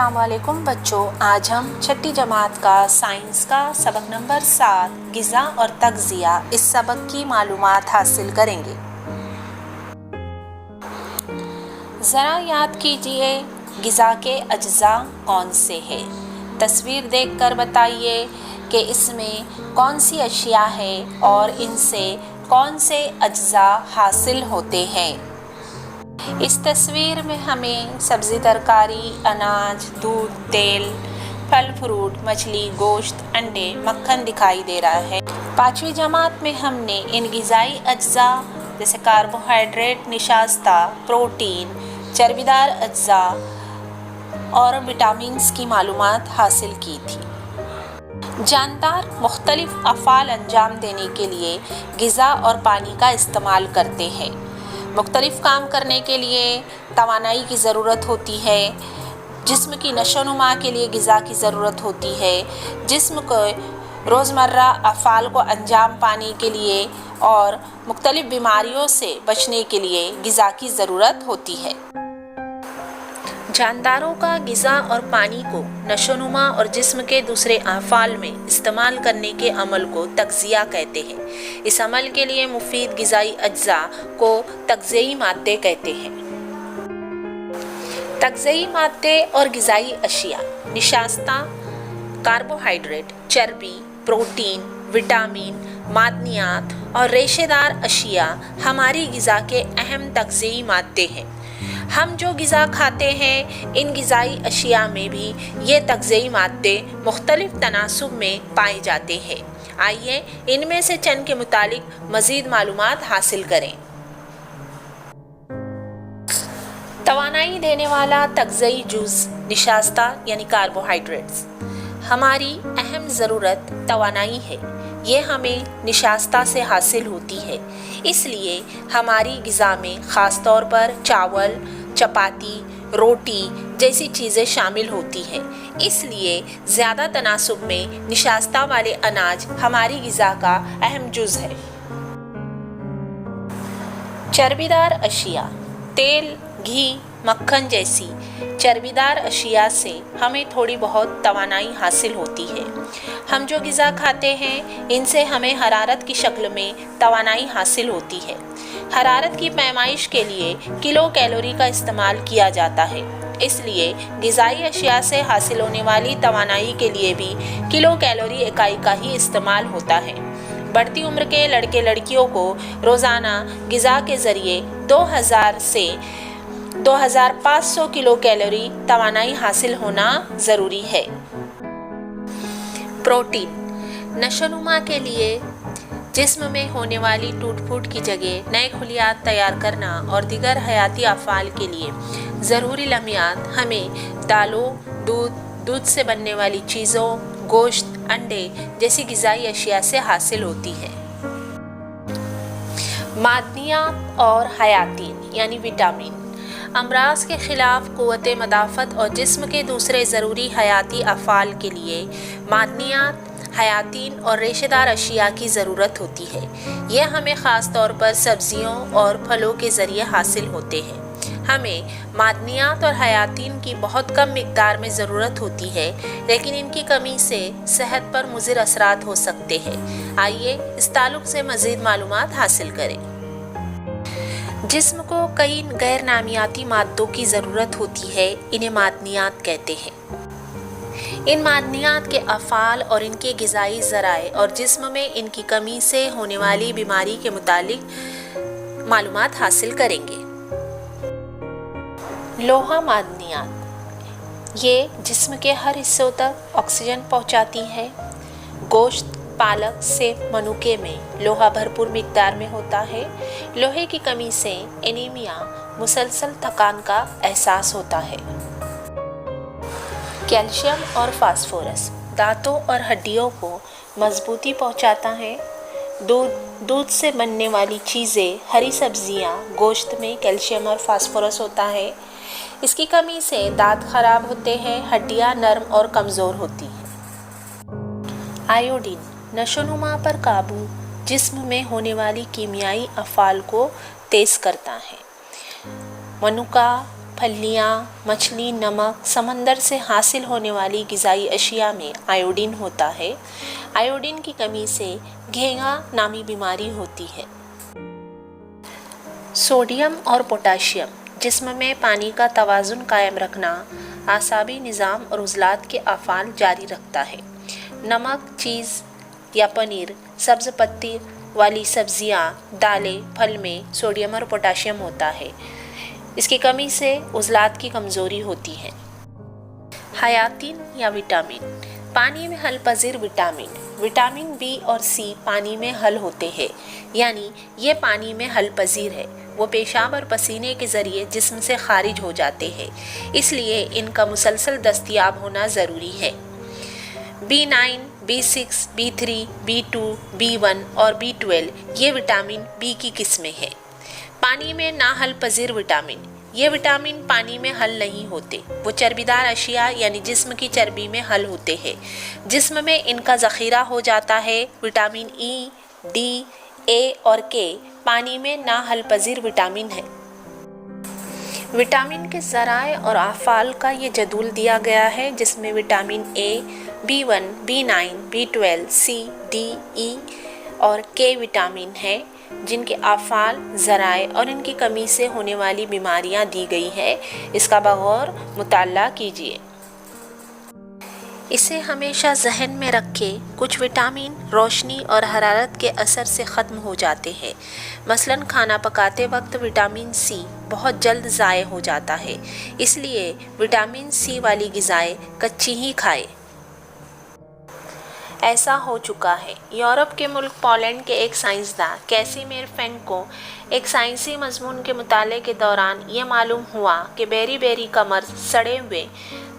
السلام علیکم بچوں، آج ہم چھٹی جماعت کا سائنس کا سبق نمبر 7 غذا اور تغذیہ اس سبق کی معلومات حاصل کریں گے۔ ذرا یاد کیجئے غذا کے اجزاء کون سے ہیں؟ تصویر دیکھ کر بتائیے کہ اس میں کون سی اشیاء ہے اور ان سے کون سے اجزاء حاصل ہوتے ہیں۔ اس تصویر میں ہمیں سبزی ترکاری، اناج، دودھ، تیل، پھل فروٹ، مچھلی، گوشت، انڈے، مکھن دکھائی دے رہا ہے۔ 5ویں جماعت میں ہم نے ان غذائی اجزاء جیسے کاربوہائیڈریٹ، نشاستہ، پروٹین، چربیدار اجزاء اور وٹامنز کی معلومات حاصل کی تھی۔ جاندار مختلف افعال انجام دینے کے لیے غذا اور پانی کا استعمال کرتے ہیں۔ مختلف کام کرنے کے لیے توانائی کی ضرورت ہوتی ہے۔ جسم کی نشو و نما کے لیے غذا کی ضرورت ہوتی ہے۔ جسم کو روزمرہ افعال کو انجام پانے کے لیے اور مختلف بیماریوں سے بچنے کے لیے غذا کی ضرورت ہوتی ہے۔ جانداروں کا غذا اور پانی کو نشو و نما اور جسم کے دوسرے افعال میں استعمال کرنے کے عمل کو تغذیہ کہتے ہیں۔ اس عمل کے لیے مفید غذائی اجزاء کو تغذیائی مادے کہتے ہیں۔ تغذیائی مادے اور غذائی اشیاء: نشاستہ، کاربوہائیڈریٹ، چربی، پروٹین، وٹامن، معدنیات اور ریشے دار اشیاء ہماری غذا کے اہم تغذیائی مادے ہیں۔ ہم جو غذا کھاتے ہیں ان غذائی اشیاء میں بھی یہ تغذیائی مادے مختلف تناسب میں پائے جاتے ہیں۔ آئیے ان میں سے چند کے متعلق مزید معلومات حاصل کریں۔ توانائی دینے والا تغذیائی جز نشاستہ یعنی کاربوہائیڈریٹس۔ ہماری اہم ضرورت توانائی ہے۔ یہ ہمیں نشاستہ سے حاصل ہوتی ہے، اس لیے ہماری غذا میں خاص طور پر چاول، چپاتی، روٹی جیسی چیزیں شامل ہوتی ہیں۔ اس لیے زیادہ تناسب میں نشاستہ والے اناج ہماری غذا کا اہم جز ہے۔ چربیدار اشیاء: تیل، گھی، مکھن جیسی چربیدار اشیاء سے ہمیں تھوڑی بہت توانائی حاصل ہوتی ہے۔ ہم جو غذا کھاتے ہیں ان سے ہمیں حرارت کی شکل میں توانائی حاصل ہوتی ہے۔ حرارت کی پیمائش کے لیے کلو کیلوری کا استعمال کیا جاتا ہے، اس لیے غذائی اشیاء سے حاصل ہونے والی توانائی کے لیے بھی کلو کیلوری اکائی کا ہی استعمال ہوتا ہے۔ بڑھتی عمر کے لڑکے لڑکیوں کو روزانہ غذا کے ذریعے 2000 سے 2500 کلو کیلوری توانائی حاصل ہونا ضروری ہے۔ پروٹین: نشو و نما کے لیے جسم میں ہونے والی ٹوٹ پھوٹ کی جگہ نئے خلیات تیار کرنا اور دیگر حیاتی افعال کے لیے ضروری لمحات ہمیں دالوں، دودھ سے بننے والی چیزوں، گوشت، انڈے جیسی غذائی اشیاء سے حاصل ہوتی ہے۔ معدنیات اور حیاتین یعنی وٹامن: امراض کے خلاف قوت مدافعت اور جسم کے دوسرے ضروری حیاتی افعال کے لیے معدنیات، حیاتین اور ریشے دار اشیاء کی ضرورت ہوتی ہے۔ یہ ہمیں خاص طور پر سبزیوں اور پھلوں کے ذریعے حاصل ہوتے ہیں۔ ہمیں معدنیات اور حیاتین کی بہت کم مقدار میں ضرورت ہوتی ہے، لیکن ان کی کمی سے صحت پر مضر اثرات ہو سکتے ہیں۔ آئیے اس تعلق سے مزید معلومات حاصل کریں۔ جسم کو کئی غیر نامیاتی مادوں کی ضرورت ہوتی ہے، انہیں معدنیات کہتے ہیں۔ ان معدنیات کے افعال اور ان کے غذائی ذرائع اور جسم میں ان کی کمی سے ہونے والی بیماری کے متعلق معلومات حاصل کریں گے۔ لوہا معدنیات: یہ جسم کے ہر حصوں تک آکسیجن پہنچاتی ہے۔ گوشت، پالک سے منوکے میں لوہا بھرپور مقدار میں ہوتا ہے۔ لوہے کی کمی سے انیمیا، مسلسل تھکان کا احساس ہوتا ہے۔ کیلشیم اور فاسفورس دانتوں اور ہڈیوں کو مضبوطی پہنچاتا ہے۔ دودھ سے بننے والی چیزیں، ہری سبزیاں، گوشت میں کیلشیم اور فاسفورس ہوتا ہے۔ اس کی کمی سے دانت خراب ہوتے ہیں، ہڈیاں نرم اور کمزور ہوتی ہیں۔ آیوڈین نشو و نما پر قابو، جسم میں ہونے والی کیمیائی افعال کو تیز کرتا ہے۔ منوکا، پھلیاں، مچھلی، نمک، سمندر سے حاصل ہونے والی غذائی اشیاء میں آیوڈین ہوتا ہے۔ آیوڈین کی کمی سے گھیگا نامی بیماری ہوتی ہے۔ سوڈیم اور پوٹاشیم جسم میں پانی کا توازن قائم رکھنا، اعصابی نظام اور عضلات کے افعال جاری رکھتا ہے۔ نمک، چیز یا پنیر، سبز پتی والی سبزیاں، دالیں، پھل میں سوڈیم اور پوٹاشیم ہوتا ہے۔ اس کی کمی سے عضلات کی کمزوری ہوتی ہے۔ حیاتین یا وٹامن، پانی میں حل پذیر وٹامن، وٹامن بی اور سی پانی میں حل ہوتے ہیں، یعنی یہ پانی میں حل پذیر ہے۔ وہ پیشاب اور پسینے کے ذریعے جسم سے خارج ہو جاتے ہیں، اس لیے ان کا مسلسل دستیاب ہونا ضروری ہے۔ B9، B6، B3، B2، B1 اور B12 یہ وٹامن بی کی قسمیں ہیں۔ پانی میں نا حل پذیر وٹامن، یہ وٹامن پانی میں حل نہیں ہوتے، وہ چربی دار اشیاء یعنی جسم کی چربی میں حل ہوتے ہیں۔ جسم میں ان کا ذخیرہ ہو جاتا ہے۔ وٹامن ای، ڈی، اے اور کے پانی میں نا حل پذیر وٹامن ہیں۔ وٹامن کے ذرائع اور افعال کا یہ جدول دیا گیا ہے، جس میں vitamin A, B1، B9، B12، C، D، E اور K وٹامن ہیں، جن کے افعال، ذرائع اور ان کی کمی سے ہونے والی بیماریاں دی گئی ہیں۔ اس کا بغور مطالعہ کیجیے۔ اسے ہمیشہ ذہن میں رکھیں، کچھ وٹامن روشنی اور حرارت کے اثر سے ختم ہو جاتے ہیں۔ مثلاً کھانا پکاتے وقت وٹامن سی بہت جلد ضائع ہو جاتا ہے، اس لیے وٹامن سی والی غذائیں کچی ہی کھائیں۔ ایسا ہو چکا ہے۔ یورپ کے ملک پولینڈ کے ایک سائنسداں کیسیمیر فینک کو ایک سائنسی مضمون کے مطالعے کے دوران یہ معلوم ہوا کہ بیری بیری کا مرض سڑے ہوئے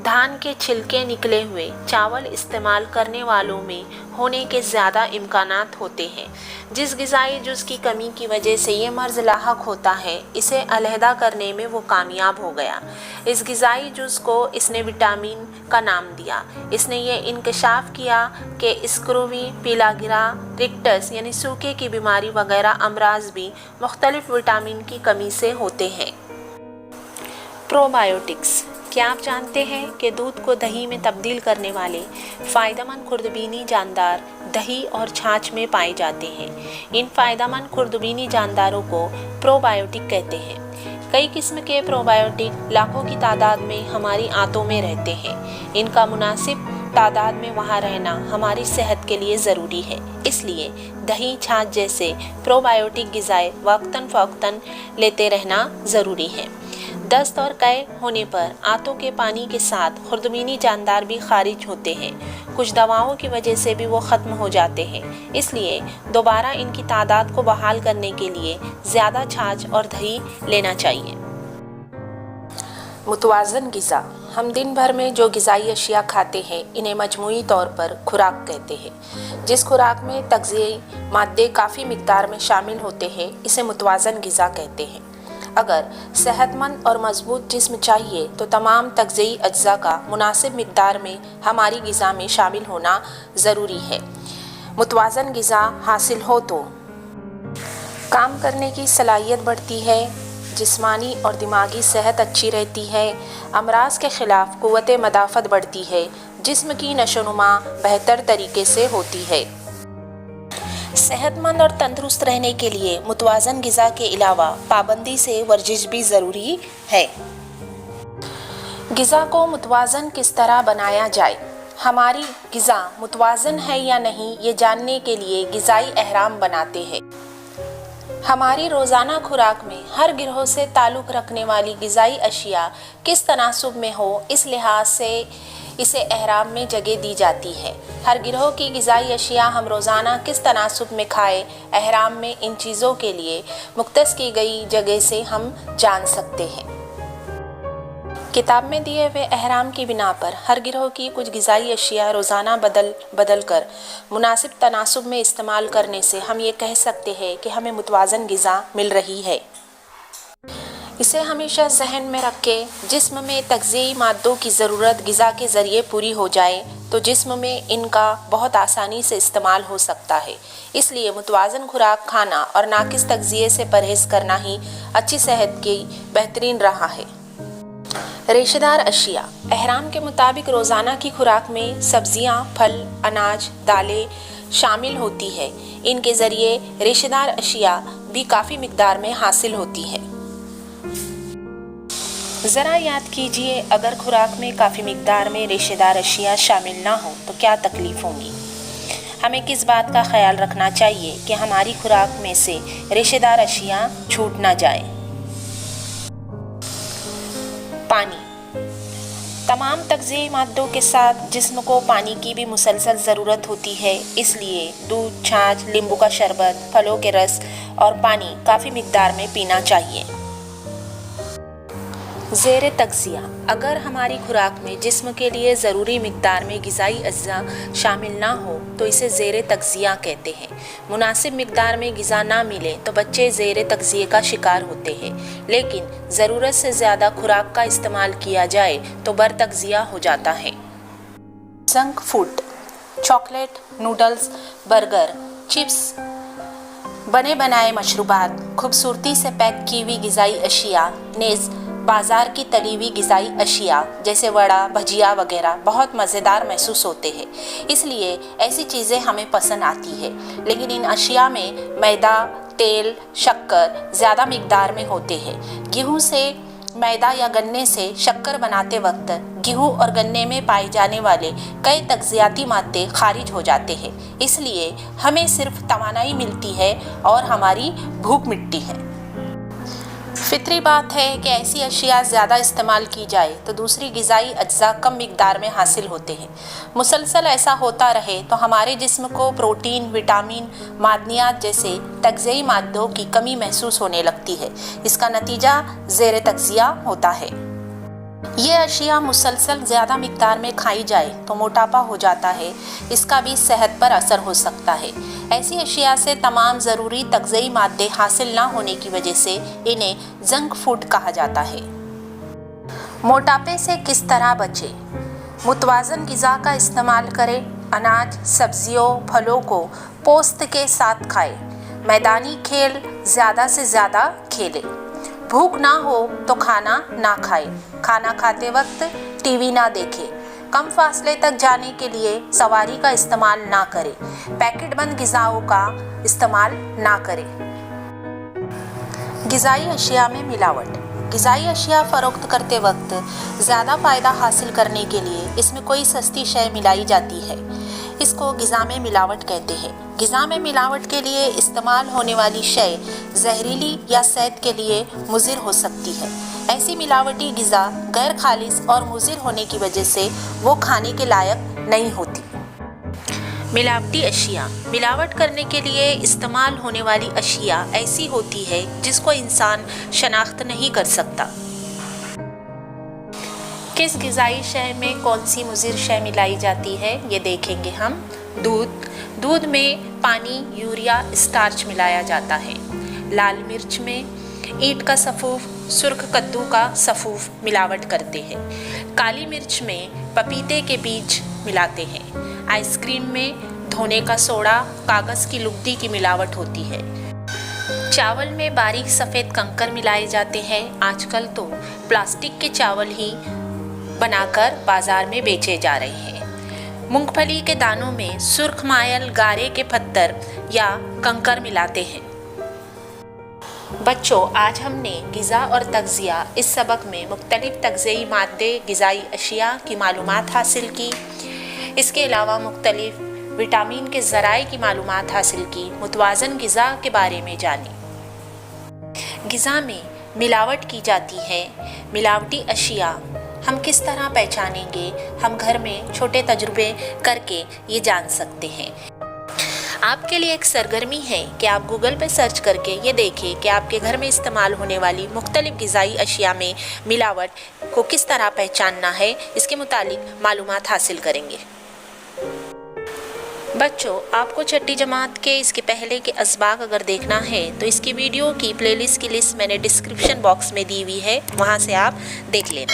دھان کے چھلکے نکلے ہوئے چاول استعمال کرنے والوں میں ہونے کے زیادہ امکانات ہوتے ہیں۔ جس غذائی جز کی کمی کی وجہ سے یہ مرض لاحق ہوتا ہے، اسے علیحدہ کرنے میں وہ کامیاب ہو گیا۔ اس غذائی جز کو اس نے وٹامن کا نام دیا۔ اس نے یہ انکشاف کیا کہ اسکروی، پیلا گرا، رکٹس یعنی سوکے کی بیماری وغیرہ امراض بھی مختلف وٹامن کی کمی سے ہوتے ہیں۔ پرو بایوٹکس، کیا آپ جانتے ہیں کہ دودھ کو دہی میں تبدیل کرنے والے فائدہ مند خوردبینی جاندار دہی اور چھاچھ میں پائے جاتے ہیں؟ ان فائدہ مند خوردبینی جانداروں کو پرو بایوٹک کہتے ہیں۔ کئی قسم کے پرو بایوٹک لاکھوں کی تعداد میں ہماری آنتوں میں رہتے ہیں۔ ان کا مناسب تعداد میں وہاں رہنا ہماری صحت کے لیے ضروری ہے، اس لیے دہی، چھاچھ جیسے پرو بایوٹک غذائیں وقتاً فوقتاً لیتے رہنا ضروری ہے۔ دست اور قے ہونے پر آنتوں کے پانی کے ساتھ خوردبینی جاندار بھی خارج ہوتے ہیں۔ کچھ دواؤں کی وجہ سے بھی وہ ختم ہو جاتے ہیں، اس لیے دوبارہ ان کی تعداد کو بحال کرنے کے لیے زیادہ چھاچھ اور دہی لینا چاہیے۔ متوازن غذا، ہم دن بھر میں جو غذائی اشیاء کھاتے ہیں انہیں مجموعی طور پر خوراک کہتے ہیں۔ جس خوراک میں تغذیائی مادے کافی مقدار میں شامل ہوتے ہیں اسے متوازن غذا کہتے ہیں۔ اگر صحت مند اور مضبوط جسم چاہیے تو تمام تغذیائی اجزاء کا مناسب مقدار میں ہماری غذا میں شامل ہونا ضروری ہے۔ متوازن غذا حاصل ہو تو کام کرنے کی صلاحیت بڑھتی ہے، جسمانی اور دماغی صحت اچھی رہتی ہے، امراض کے خلاف قوت مدافعت بڑھتی ہے، جسم کی نشو و نما بہتر طریقے سے ہوتی ہے۔ صحت مند اور تندرست رہنے کے لیے متوازن غذا کے علاوہ پابندی سے ورزش بھی ضروری ہے۔ غذا کو متوازن کس طرح بنایا جائے؟ ہماری غذا متوازن ہے یا نہیں یہ جاننے کے لیے غذائی اہرام بناتے ہیں۔ ہماری روزانہ خوراک میں ہر گروہ سے تعلق رکھنے والی غذائی اشیاء کس تناسب میں ہو، اس لحاظ سے اسے اہرام میں جگہ دی جاتی ہے۔ ہر گروہ کی غذائی اشیاء ہم روزانہ کس تناسب میں کھائیں، اہرام میں ان چیزوں کے لیے مختص کی گئی جگہ سے ہم جان سکتے ہیں۔ کتاب میں دیے ہوئے اہرام کی بنا پر ہر گروہ کی کچھ غذائی اشیاء روزانہ بدل کر مناسب تناسب میں استعمال کرنے سے ہم یہ کہہ سکتے ہیں کہ ہمیں متوازن غذا مل رہی ہے۔ اسے ہمیشہ ذہن میں رکھیں، جسم میں تغذیائی مادوں کی ضرورت غذا کے ذریعے پوری ہو جائے تو جسم میں ان کا بہت آسانی سے استعمال ہو سکتا ہے۔ اس لیے متوازن خوراک کھانا اور ناقص تغذیے سے پرہیز کرنا ہی اچھی صحت کی بہترین راہ ہے۔ ریشے دار اشیاء احرام کے مطابق روزانہ کی خوراک میں سبزیاں، پھل، اناج، دالیں شامل ہوتی ہے۔ ان کے ذریعے ریشے دار اشیاء بھی کافی مقدار میں حاصل ہوتی ہے۔ ذرا یاد کیجئے اگر خوراک میں کافی مقدار میں ریشے دار اشیاء شامل نہ ہوں تو کیا تکلیف ہوں گی؟ ہمیں کس بات کا خیال رکھنا چاہیے کہ ہماری خوراک میں سے ریشے دار اشیاء چھوٹ نہ جائیں؟ پانی۔ تمام تغذیائی مادوں کے ساتھ جسم کو پانی کی بھی مسلسل ضرورت ہوتی ہے، اس لیے دودھ، چھاچھ، لیمبو کا شربت، پھلوں کے رس اور پانی کافی مقدار میں پینا چاہیے۔ زیر تغذیہ اگر ہماری خوراک میں جسم کے لیے ضروری مقدار میں غذائی اجزاء شامل نہ ہو تو اسے زیر تغذیہ کہتے ہیں۔ مناسب مقدار میں غذا نہ ملے تو بچے زیر تغذیہ کا شکار ہوتے ہیں، لیکن ضرورت سے زیادہ خوراک کا استعمال کیا جائے تو بر تغذیہ ہو جاتا ہے۔ Junk food, chocolate, noodles, burger, chips, بنے بنائے مشروبات، خوبصورتی سے پیک کی ہوئی غذائی اشیاء، نیز بازار کی تلی ہوئی غذائی اشیاء جیسے وڑا، بھجیا وغیرہ بہت مزیدار محسوس ہوتے ہیں، اس لیے ایسی چیزیں ہمیں پسند آتی ہے، لیکن ان اشیاء میں میدا، تیل، شکر زیادہ مقدار میں ہوتے ہیں۔ گیہوں سے میدا یا گنے سے شکر بناتے وقت گیہوں اور گنے میں پائے جانے والے کئی تغذیاتی مادے خارج ہو جاتے ہیں، اس لیے ہمیں صرف توانائی ملتی ہے اور ہماری بھوک مٹتی ہے۔ فطری بات ہے کہ ایسی اشیاء زیادہ استعمال کی جائے تو دوسری غذائی اجزاء کم مقدار میں حاصل ہوتے ہیں۔ مسلسل ایسا ہوتا رہے تو ہمارے جسم کو پروٹین، وٹامن، معدنیات جیسے تغذیائی مادوں کی کمی محسوس ہونے لگتی ہے۔ اس کا نتیجہ زیر تغذیہ ہوتا ہے۔ یہ اشیاء مسلسل زیادہ مقدار میں کھائی جائے تو موٹاپا ہو جاتا ہے، اس کا بھی صحت پر اثر ہو سکتا ہے۔ ایسی اشیاء سے تمام ضروری تغذیائی مادے حاصل نہ ہونے کی وجہ سے انہیں جنک فوڈ کہا جاتا ہے۔ موٹاپے سے کس طرح بچیں؟ متوازن غذا کا استعمال کریں۔ اناج، سبزیوں، پھلوں کو پوست کے ساتھ کھائیں۔ میدانی کھیل زیادہ سے زیادہ کھیلیں۔ بھوک نہ ہو تو کھانا نہ کھائیں۔ کھانا کھاتے وقت ٹی وی نہ دیکھیں۔ کم فاصلے تک جانے کے لیے سواری کا استعمال نہ کریں۔ پیکٹ بند غذاؤں کا استعمال نہ کریں۔ غذائی اشیاء میں ملاوٹ۔ غذائی اشیاء فروخت کرتے وقت زیادہ فائدہ حاصل کرنے کے لیے اس میں کوئی سستی شے ملائی جاتی ہے، اس کو غذا میں ملاوٹ کہتے ہیں۔ غذا میں ملاوٹ کے لیے استعمال ہونے والی شے زہریلی یا صحت کے لیے مضر ہو سکتی ہے۔ ایسی ملاوٹی غذا غیر خالص اور مضر ہونے کی وجہ سے وہ کھانے کے لائق نہیں ہوتی۔ ملاوٹی اشیاء۔ ملاوٹ کرنے کے لیے استعمال ہونے والی اشیاء ایسی ہوتی ہے جس کو انسان شناخت نہیں کر سکتا۔ کس غذائی شے میں کون سی مضر شے ملائی جاتی ہے یہ دیکھیں گے ہم۔ دودھ میں پانی، یوریا، اسٹارچ ملایا جاتا ہے۔ لال مرچ میں اینٹ کا سفوف، سرخ کدو کا سفوف ملاوٹ کرتے ہیں۔ کالی مرچ میں پپیتے کے بیج ملاتے ہیں۔ آئس کریم میں دھونے کا سوڈا، کاغذ کی لگدی کی ملاوٹ ہوتی ہے۔ چاول میں باریک سفید کنکر ملائے جاتے ہیں۔ آج کل تو پلاسٹک کے چاول ہی بنا کر بازار میں بیچے جا رہے ہیں۔ مونگ پھلی کے دانوں میں سرخ مائل گارے کے پتھر یا کنکر ملاتے ہیں۔ بچوں، آج ہم نے غذا اور تغذیہ اس سبق میں مختلف تغذیائی مادے، غذائی اشیاء کی معلومات حاصل کی۔ اس کے علاوہ مختلف وٹامن کے ذرائع کی معلومات حاصل کی، متوازن غذا کے بارے میں جانی۔ غذا میں ملاوٹ کی جاتی ہے۔ ملاوٹی اشیاء ہم کس طرح پہچانیں گے؟ ہم گھر میں چھوٹے تجربے کر کے یہ جان سکتے ہیں۔ آپ کے لیے ایک سرگرمی ہے کہ آپ گوگل پہ سرچ کر کے یہ دیکھیں کہ آپ کے گھر میں استعمال ہونے والی مختلف غذائی اشیاء میں ملاوٹ کو کس طرح پہچاننا ہے، اس کے متعلق معلومات حاصل کریں گے۔ بچوں، آپ کو چھٹی جماعت کے اس کے پہلے کے اسباق اگر دیکھنا ہے تو اس کی ویڈیو کی پلے لسٹ کی لسٹ میں نے ڈسکرپشن باکس میں دی ہوئی ہے، وہاں سے آپ دیکھ لینا۔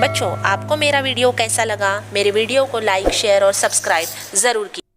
بچوں، آپ کو میرا ویڈیو کیسا لگا؟ میرے ویڈیو کو لائک، شیئر اور سبسکرائب ضرور کیجیے۔